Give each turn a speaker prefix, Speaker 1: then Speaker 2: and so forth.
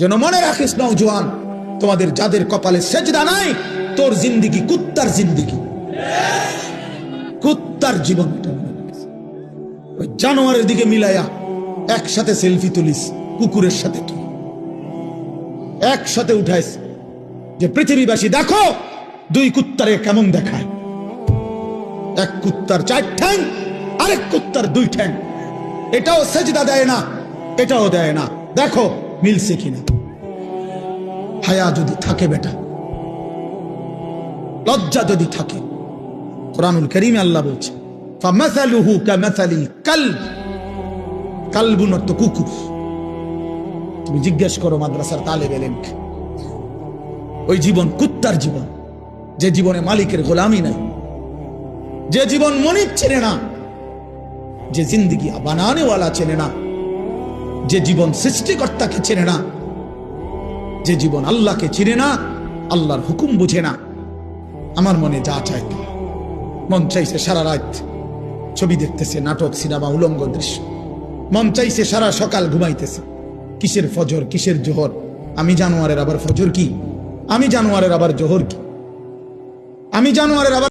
Speaker 1: যেন মনে রাখিস নওজোয়ান, তোমাদের যাদের কপালে সেজদা নাই, তোর জিন্দিগি কুত্তার জিন্দিগি, কুত্তার জীবন। ওই জানোয়ারের দিকে মিলাইয়া একসাথে সেলফি তুলিস, কুকুরের সাথে তুই একসাথে উঠাইস যে পৃথিবীবাসী দেখো দুই কুত্তারে কেমন দেখায়। এক কুত্তার 4 ঠ্যাং, আরেক কুত্তার 2 ঠ্যাং। এটাও সেজদা দেয় না, এটাও দেয় না, দেখো মিলছে কিনা। হায়া যদি থাকে বেটা, লজ্জা যদি থাকে, কোরআনুল কারীমে আল্লাহ বলছে ফামাসালুহু কামাসালিল কালব, কালবুন অর্থ কুকুর। তুমি জিজ্ঞেস করো মাদ্রাসার তালেব ইলমকে, ওই জীবন কুত্তার জীবন, যে জীবনে মালিকের গোলামি নাই, যে জীবন মনিব চেনে না, যে জিন্দিগি বানানেওয়ালা চেনে না, যে জীবন সৃষ্টিকর্তাকে চেনে না, যে জীবন আল্লাহকে চিনে না, আল্লাহর হুকুম বুঝে না। আমার মনে যা চাই, মন চাইছে সারা রাত ছবি দেখতেছে, নাটক, সিনেমা, উলঙ্গ দৃশ্য। মন চাইছে সারা সকাল ঘুমাইতেছে। কিসের ফজর, কিসের জোহর? আমি জানোয়ারের আবার ফজর কি? আমি জানোয়ারের আবার জোহর কি? আমি জানোয়ারের আবার